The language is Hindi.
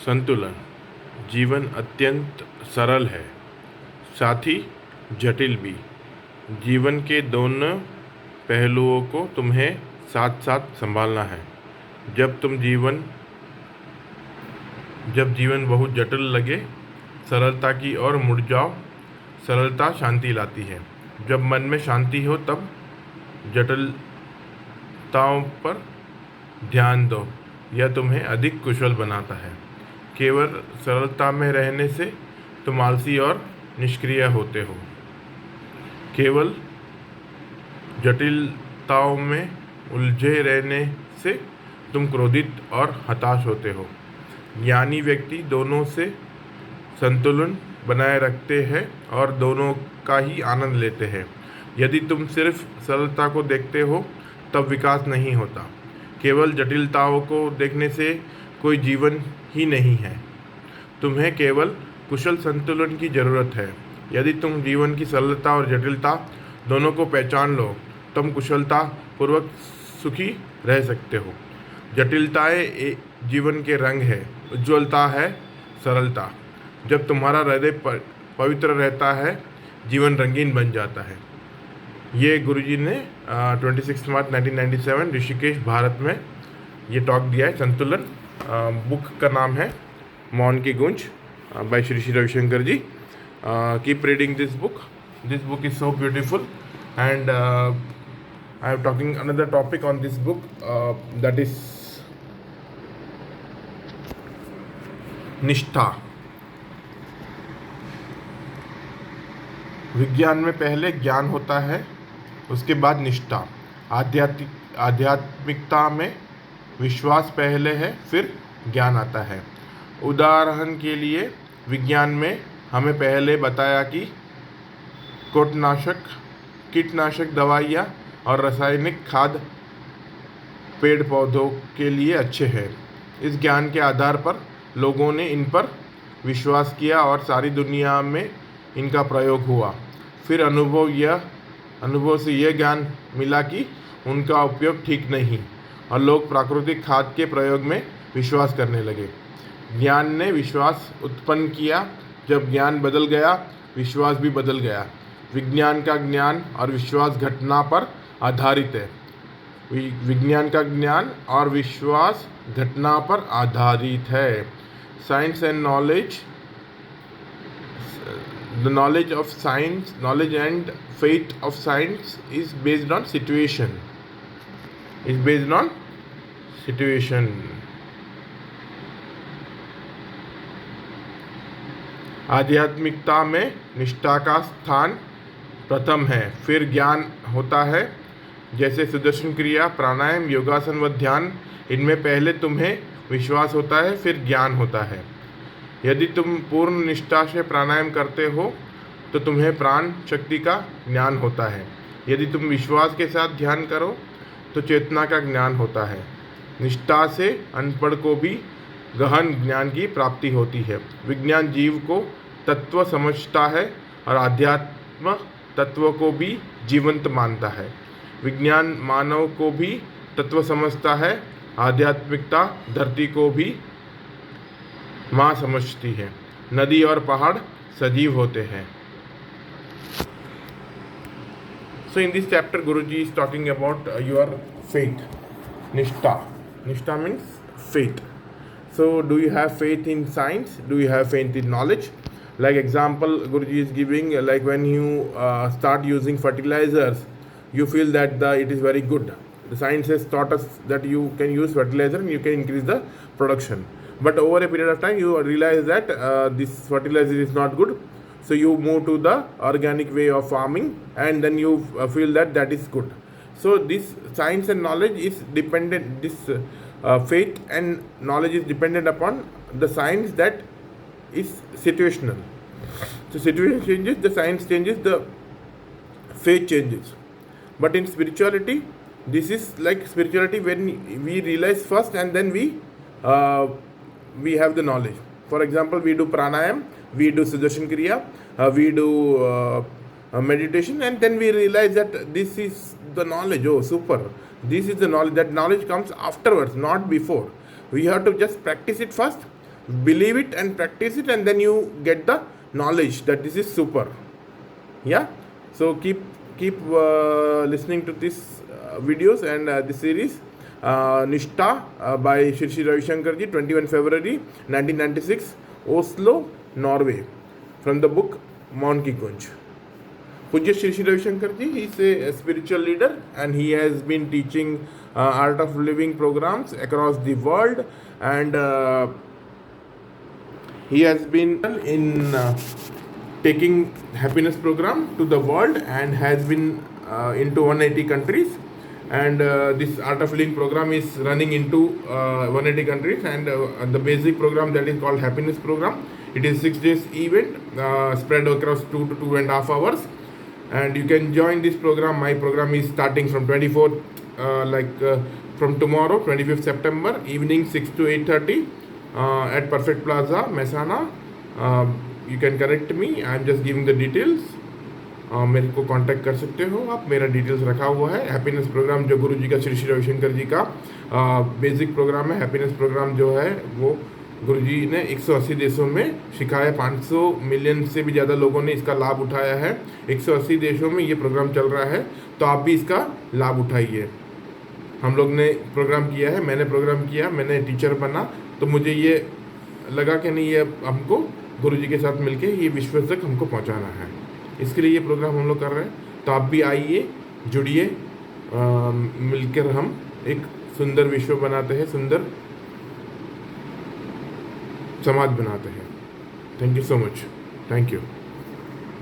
संतुलन। जीवन अत्यंत सरल है, साथ ही जटिल भी। जीवन के दोनों पहलुओं को तुम्हें साथ साथ संभालना है। जब जीवन बहुत जटिल लगे, सरलता की ओर मुड़ जाओ। सरलता शांति लाती है। जब मन में शांति हो, तब जटिलताओं पर ध्यान दो। यह तुम्हें अधिक कुशल बनाता है। केवल सरलता में रहने से तुम आलसी और निष्क्रिय होते हो। केवल जटिलताओं में उलझे रहने से तुम क्रोधित और हताश होते हो। ज्ञानी व्यक्ति दोनों से संतुलन बनाए रखते हैं और दोनों का ही आनंद लेते हैं। यदि तुम सिर्फ सरलता को देखते हो, तब विकास नहीं होता। केवल जटिलताओं को देखने से कोई जीवन ही नहीं है। तुम्हें केवल कुशल संतुलन की ज़रूरत है। यदि तुम जीवन की सरलता और जटिलता दोनों को पहचान लो, तुम कुशलता पूर्वक सुखी रह सकते हो। जटिलताएं जीवन के रंग है, उज्ज्वलता है सरलता। जब तुम्हारा हृदय पवित्र रहता है, जीवन रंगीन बन जाता है। ये गुरुजी ने 26 मार्च 1997 ऋषिकेश, भारत में ये टॉक दिया है। संतुलन बुक का नाम है मौन की गूंज by Shri Shri Ravishankar ji. Keep reading this book is so beautiful and I am talking another topic on this book, that is निष्ठा। विज्ञान में पहले ज्ञान होता है, उसके बाद निष्ठा। आध्यात्मिकता में विश्वास पहले है, फिर ज्ञान आता है। उदाहरण के लिए, विज्ञान में हमें पहले बताया कि कीटनाशक दवाइयाँ और रासायनिक खाद पेड़ पौधों के लिए अच्छे हैं। इस ज्ञान के आधार पर लोगों ने इन पर विश्वास किया और सारी दुनिया में इनका प्रयोग हुआ। फिर अनुभव से यह ज्ञान मिला कि उनका उपयोग ठीक नहीं, और लोग प्राकृतिक खाद के प्रयोग में विश्वास करने लगे। ज्ञान ने विश्वास उत्पन्न किया। जब ज्ञान बदल गया, विश्वास भी बदल गया। विज्ञान का ज्ञान और विश्वास घटना पर आधारित है। विज्ञान का ज्ञान और विश्वास घटना पर आधारित है। Science and knowledge, the knowledge and faith of science is based on situation. आध्यात्मिकता में निष्ठा का स्थान प्रथम है, फिर ज्ञान होता है। जैसे सुदर्शन क्रिया, प्राणायाम, योगासन व ध्यान, इनमें पहले तुम्हें विश्वास होता है, फिर ज्ञान होता है। यदि तुम पूर्ण निष्ठा से प्राणायाम करते हो, तो तुम्हें प्राण शक्ति का ज्ञान होता है। यदि तुम विश्वास के साथ ध्यान करो, तो चेतना का ज्ञान होता है। निष्ठा से अनपढ़ को भी गहन ज्ञान की प्राप्ति होती है। विज्ञान जीव को तत्व समझता है और आध्यात्म तत्व को भी जीवंत मानता है। विज्ञान मानव को भी तत्व समझता है, आध्यात्मिकता धरती को भी माँ समझती है। नदी और पहाड़ सजीव होते हैं। So in this chapter, Guruji is talking about your faith, Nishtha means faith. So do you have faith in science? Do you have faith in knowledge? Like example, Guruji is giving, like when you start using fertilizers, you feel that it is very good. The science has taught us that you can use fertilizer and you can increase the production. But over a period of time, you realize that this fertilizer is not good. So you move to the organic way of farming, and then you feel that is good. So this science and knowledge is dependent. This faith and knowledge is dependent upon the science that is situational. So situation changes, the science changes, the faith changes. But in spirituality, this is like spirituality when we realize first and then we have the knowledge. For example, we do pranayam, we do sudarshan kriya, we do meditation, and then we realize that this is the knowledge. Oh, super! This is the knowledge. That knowledge comes afterwards, not before. We have to just practice it first. believe it and practice it, and then you get the knowledge that this is super. Yeah, so keep listening to this videos and this series, Nishtha by Shri Shri Ravi Shankar ji, 21 February 1996, Oslo, Norway, from the book Maun Ki Kunj. Pujya Shri Shri Ravi Shankar ji, he is a spiritual leader, and he has been teaching art of living programs across the world, and he has been in taking happiness program to the world, and has been into 180 countries, and this art of living program is running into 180 countries, and the basic program that is called happiness program, it is 6 days event spread across 2 to 2.5 hours, and you can join this program. My program is starting from 24th, from tomorrow, 25th September, evening 6 to 8:30 at Perfect Plaza, Mehsana. You can correct me, I am just giving the details. मेरे को कांटेक्ट कर सकते हो आप, मेरा डिटेल्स रखा हुआ है. हैप्पीनेस प्रोग्राम जो गुरु जी का, श्री श्री रविशंकर जी का बेसिक प्रोग्राम है. हैप्पीनेस प्रोग्राम जो है वो गुरु जी ने 180 देशों में सिखाया. 500 मिलियन से भी ज़्यादा लोगों ने इसका लाभ उठाया है. 180 देशों में ये प्रोग्राम चल रहा है, तो आप भी इसका लाभ उठाइए. हम लोग ने प्रोग्राम किया है, मैंने प्रोग्राम किया, मैंने टीचर बना, तो मुझे ये लगा कि नहीं, ये हमको गुरु जी के साथ मिलके ये विश्व तक हमको पहुंचाना है. इसके लिए ये प्रोग्राम हम लोग कर रहे हैं. तो आप भी आइए, जुड़िए, मिलकर हम एक सुंदर विश्व बनाते हैं, सुंदर समाज बनाते हैं. Thank you so much. Thank you.